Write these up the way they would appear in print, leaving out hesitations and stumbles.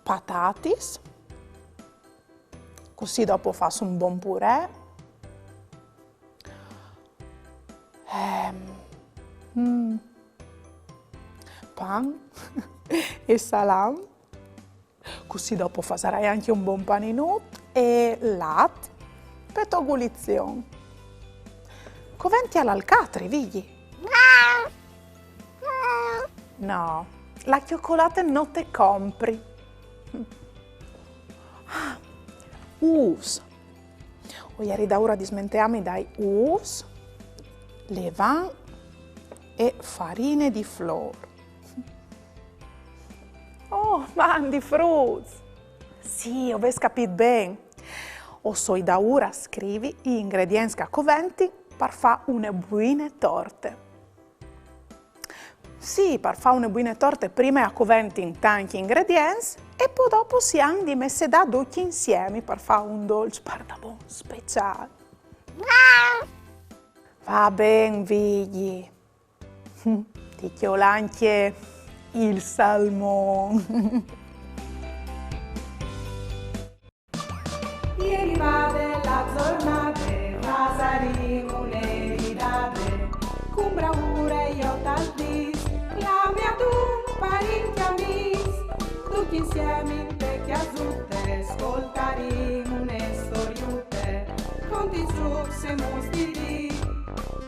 patatis, così dopo faccio un buon purè. Pan e salame, così dopo farai anche un buon paninut e latte per togolizione. Coventi all'alcatri, vedi? No, la cioccolata non te compri. Uus. Ieri da ora dismentiamo dai uus, levain e farine di flor. Oh, mandi fruits! Sì, ho capito bene. O soi da ora scrivi gli ingredienti che coventi per fare una buone torte. Sì, per fare una buone torte prima a coventi in tanti ingredienti e poi dopo si hanno di messe da tutti insieme per fare un dolce pardabon speciale. Va bene, figli. Ti chiedo anche il salmone. Ieri va della giornata, pasaremo le ridate, con bravura io t'aldis, la mia tu parenti amici, tutti insieme in te chiasutte, ascoltaremo une storiute, conti su se mostri,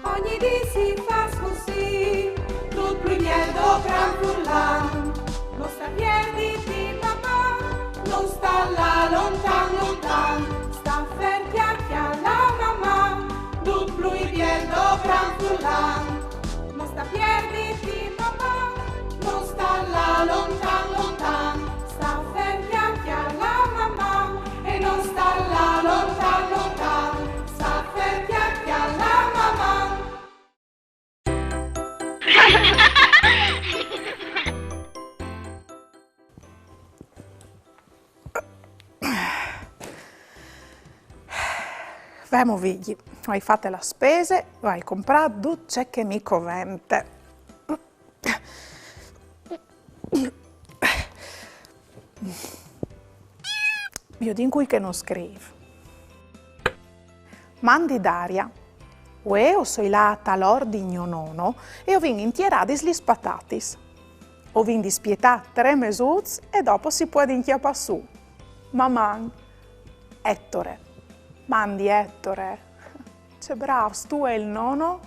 ogni dì si fa così, tutto più mieldo gran furlan, non sta piedi di mamma, non sta là lontan lontan, sta ferti alla mamma, tutto più mieldo gran furlan, non sta piedi di mamma, non sta là lontan lontan, sta ferti alla mamma e non sta là lontan lontan, sta ferti alla mamma. Vemo figli, hai fatto la spesa, hai comprato tutto ciò che mi covente. Io dico qui che non scrivo. Mandi d'aria. Io sono là talor di mio nonno e ho vinto intierati gli patatis. Ho vinto dispietà 3 mesuzi e dopo si può inchiappare su. Mamma, Ettore. Mandi Ettore, c'è bravo, tu e il nonno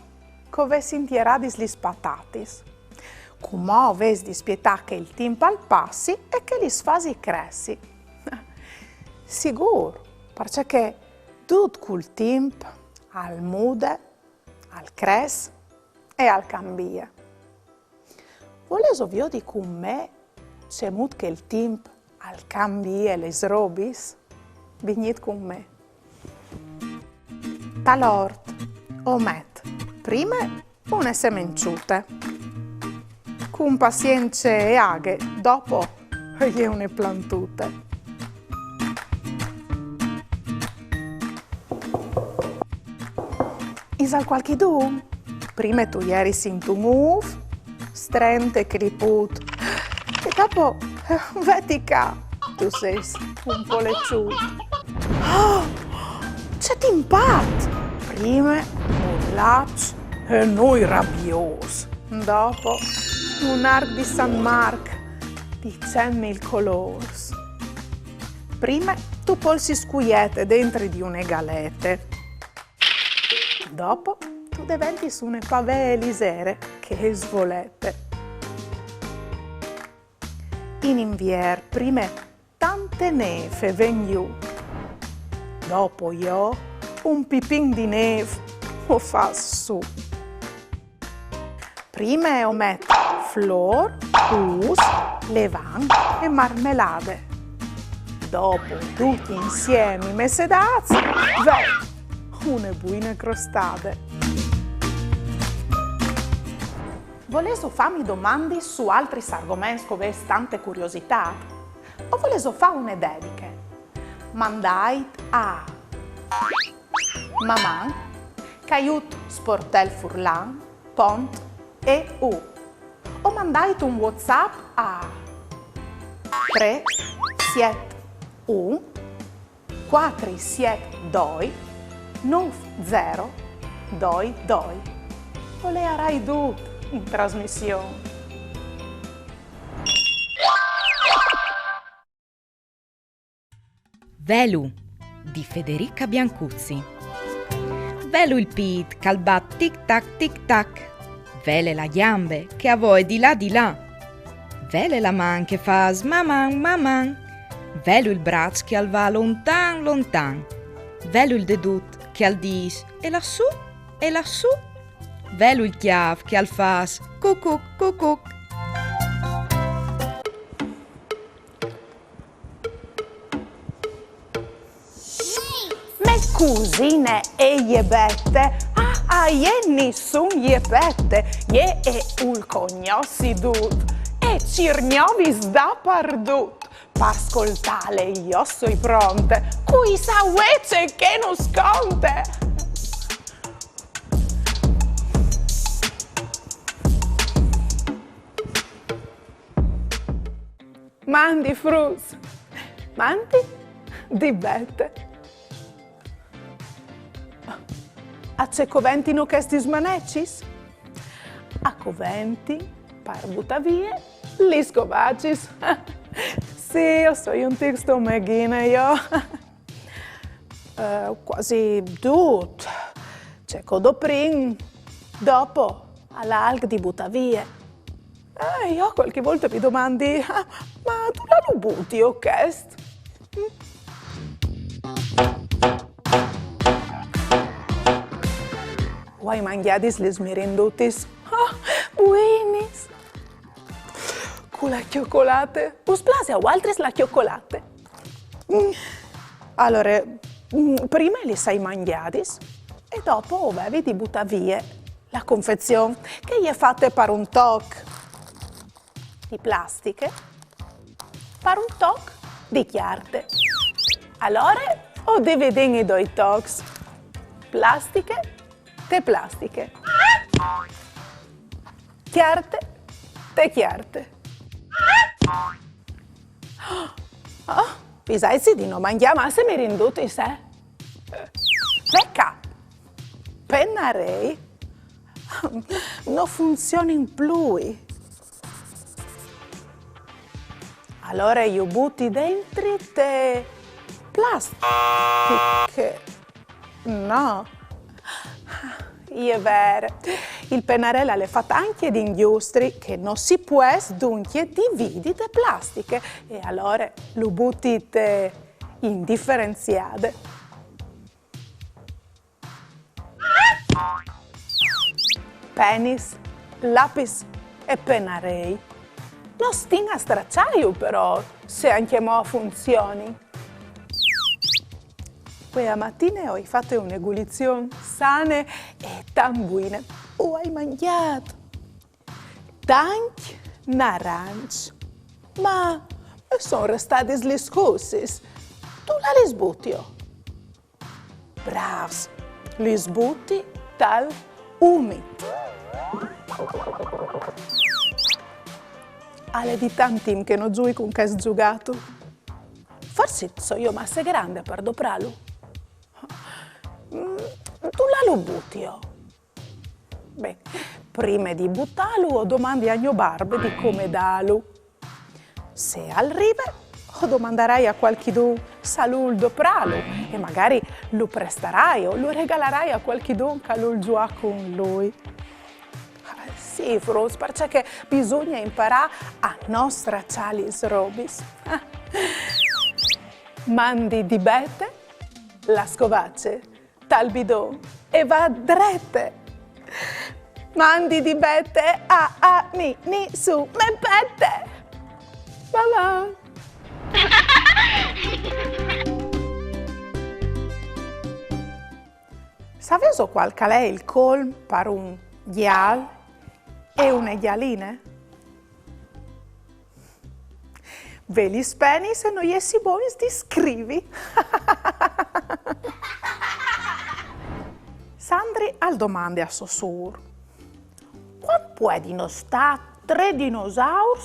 che avessi intierati gli patatis. Come avessi dispietà che il tempo al passi e che li sfasi cressi. Sicuro, perché tutto quel tempo al mude, al cres e al cambia. Volevo vi di con me c'è mut che il tempo al cambia le robis? Venite con me. Talort, omet, prima une semenciute, con pazienza e aghe, dopo gli une plantute. Isal qualchidun? Prima tu ieri sin tu move, strente criput, e dopo vetica, tu sei un po' lecciuto. Oh, c'è timpat! Prima un laccio e noi rabbiosi. Dopo un arc di San Marco di 100.000 colori. Prima tu polsi scuiete dentro di une galette. Dopo tu diventi su une pave elisere che svolette. In invier prima tante neve vegniù. Dopo io un pipin di neve lo fa su. Prima ho messo flor, us, levain e marmelade. Dopo tutti insieme messe dazzi, une buone crostate. Volevo farmi domande su altri argomenti che avete tante curiosità? O volevo fare une dediche? Mandai a Maman, Caiut Sportel Furlan, Pont e U. O mandai un WhatsApp a 3 siet 1, 4 siet 2, 9 0, 2 2. O le arai dut in trasmissione. Velu di Federica Biancuzzi. Velu il pit cal bat tic tac tic tac. Vele la gambe che a voi di là di là. Vele la man che fa smaman maman. Velu il braccio che al va lontan lontan. Velu il dedut che al dis e lassù e lassù. Velu il chiav che al fas cucuc cucuc. Me cusine e iebette, nessun iepette, je e ul cognossi dut, e cirgnovis da pardut. Pascoltale io soi pronte, cui sa uece che non sconte. Mandi frus, mandi di bette. A ce coventi no chestis manecis? A coventi, par butavie, li scovacis. Sì, io so un texto meghina io. Quasi tut. C'è codoprin, dopo, all'alg di butavie. Io qualche volta mi domandi, ma tu la lo butti o chest? Uai mangiadis les merendotis, buenis. Con la cioccolate, us place a altris la cioccolate. Allora, prima li sai mangiadis e dopo avevi di butta via la confezione che gli è fatta per un toc di plastiche, per un toc di chiarte. Allora, o dividing i due tocs, plastiche te plastiche, chiarte te chiarte. Pisai di non mangiare ma se mi rinduti se. Pecca, pennarei, non funziona in più. Allora io butti dentro te plastiche. No. È vero, il pennarello è fatto anche di industrie che non si può dunque dividi le plastiche e allora lo butti indifferenziate. Penis, lapis e pennarei. Non stinga a stracciaio però, se anche mo funzioni. Quella mattina ho fatto un'egulizione sane e tan buone. O hai mangiato tanti naranci, ma sono restate le scosse. Tu la sbutti. Bravs, li sbutti tal umid. Alle di tanti che non giui con che sgiugato. Forse so io ma sei grande per doprarlo. Tu la lo butti. Beh, prima di buttarlo o domandi a mio barbe di come darlo. Se arriva, o domanderai a qualchidun salul dopralo e magari lo presterai o lo regalerai a qualchidun che lo gioca con lui. Sì, Frus, perché bisogna imparare a non stracciare i robis. Mandi di bete, la scovacce, tal bidon e va drette. Mandi di bete ni su me pette. Mamma. Sapevo qual è il colm per un ghial e una ghialine? Ve li speni se non jessi bonis di scrivi. Sandri al domande a Sosur. Quando può di non sta tre dinosauri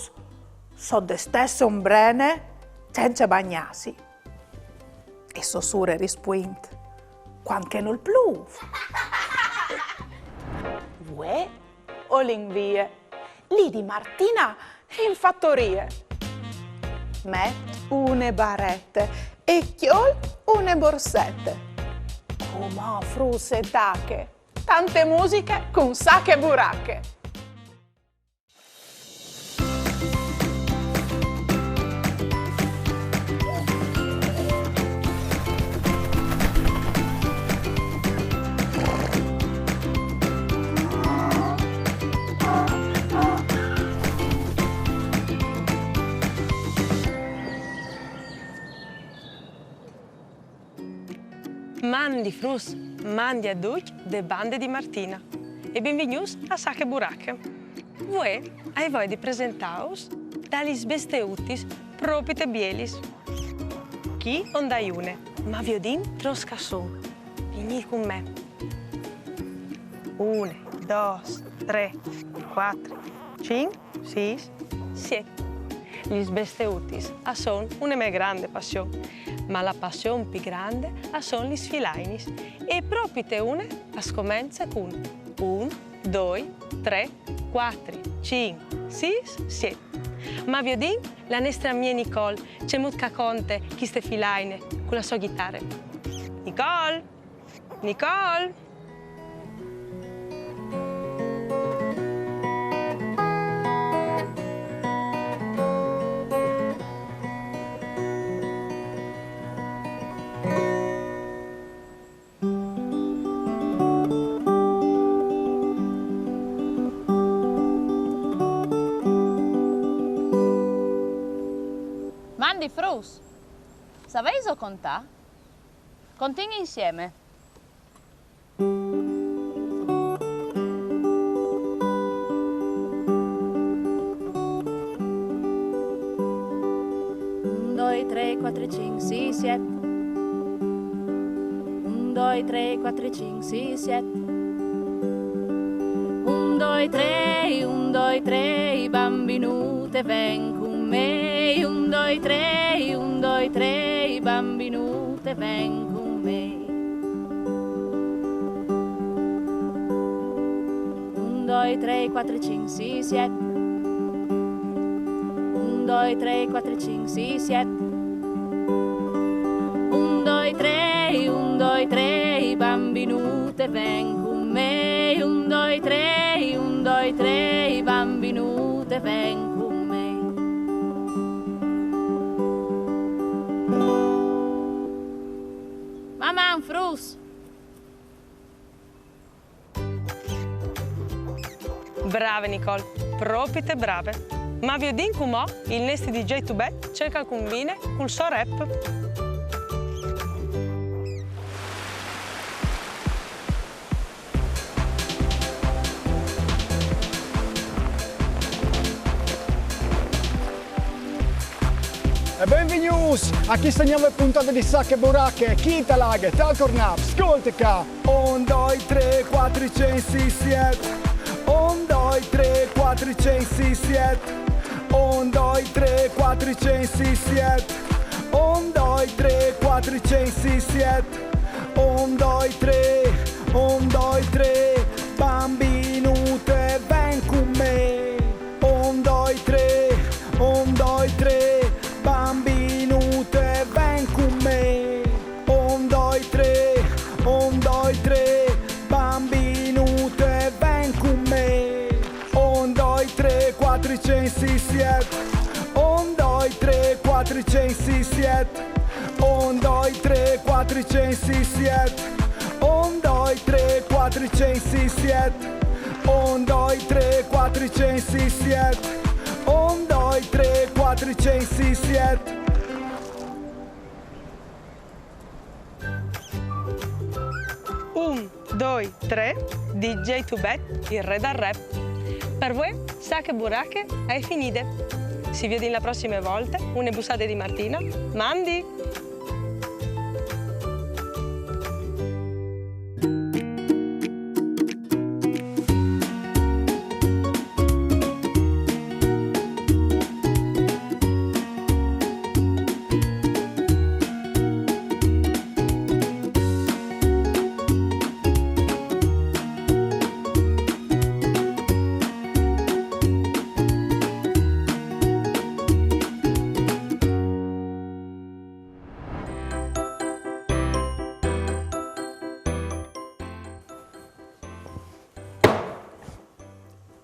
so de stesse ombrene senza bagnarsi. E Saussure rispuint, quanche non pluv. Uè, o l'invie, lì di Martina in fattorie. Met une barette e chiol une borsette. Come frusse e tacche, tante musiche con sacche e buracche. Mandi frus, mandi a duc de bande di Martina e benvenuti a Sacche Buracche. Voi ai voi di presentaus dalis besteutis propite bielis. Chi ondaiune, ma viodin troscasson. Vini con me. 1, 2, 3, 4, 5, 6, 7. Gli besteutis a son una mia grande passione. Ma la passione più grande sono gli sfilainis e proprio una a scomenza con 1, 2, 3, 4, 5, 6, 7. Ma vi dico, la nostra mia Nicole c'è molto conte chi ste filaine con la sua chitarra. Nicole! Nicole! Mandi frus, sapeis o contà? Contigli insieme. Un, due, tre, quattro, cinque, sei, siete. Un, due, tre, quattro, cinque, sei, siete. Un, due, tre, bambinute, ven con me. Un, due, tre, bambinute, ven con me. Un, due, tre, quattro, cinque, sei, siete. Un, due, tre, quattro, cinque, sei, siete. Un, due, tre, bambinute, ven con me. Un, due, tre, bambinute, ven con me. Mamma, frus! Brave Nicole, proprio te brave. Ma vi dico mo, il nostro DJ Tubet cerca il combine col suo rap. E benvenuti a questa nuova puntata di Sacche Buracche, Chita Laghe, Talcornap, Scoltica. 1, 2, 3, 4, 5, 6, 7. 1, 2, 3, 4, 5, 6, 7. 1, 2, 3, 4, 5, 6, 7. 1, 2, 3, 4, 5, 6, 7. 1, 2, 3, 1, 2, 3, bambinute, ven con me. 1, 2, 3, 1, 2, 3, bambinute, ven con me. 1, 2, 3, 1, 2, 3, bambinute, ven con me. 1, 2, 3, 4, 5, 6, 7. 1, 2, 3, 4, 5, 6, 7. 1, 2, 3, 4, 5, 6, 7. 1, 2, 3, 4, 5, 6, 7. 1, 2, 3, 4, 5, 6, 7. 1, 2, 3, 4, 5, 6, 7. Un, due, tre, DJ Tubet, il re del rap. Per voi, Sacche Buracche è finite. Si vede la prossima volta, une bussate di Martina. Mandi!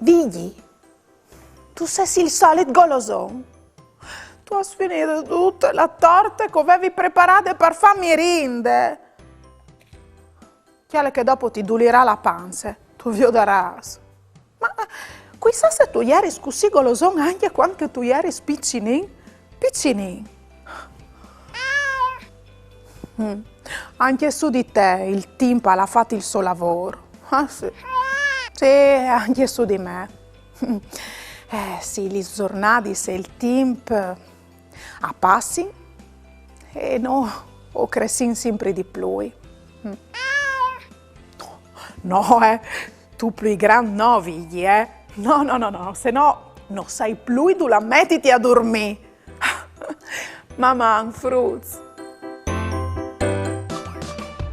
Vigli, tu sei il solito goloson. Tu hai finito tutte le torte che avevi preparate per farmi rinde. Chiale che dopo ti dulirà la panza, tu vioderas. Ma chissà se tu eri così goloson anche quando tu eri piccinin, piccinin. Anche su di te il tempo ha fatto il suo lavoro. Ah, sì. Sì, anche su di me. Sì, le giornate se il tempo a passi e no, o cresci sempre di più. No, tu più grande no, figli, No, se no non sai più, tu la mettiti a dormire. Mamma, fruzzi.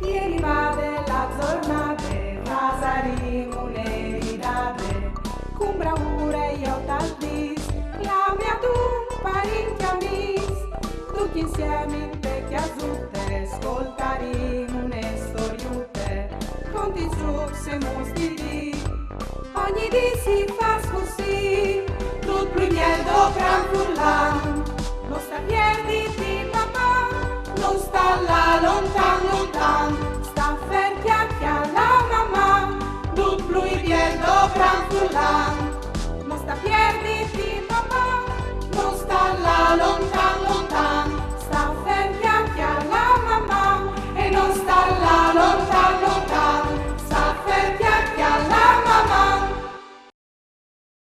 Ieri va della giornata, Vasarino le ridate, con bravura io t'aldis, la mia tu parenti amis, tutti insieme in te chiasutte, ascoltaremo une storiute, conti giù se mostri, ogni dì si fa così, tutto più miel do gran furlan, non sta piedi di mamma, non sta là lontan, sta ferti a la mamma, tutto più miel do gran furlan.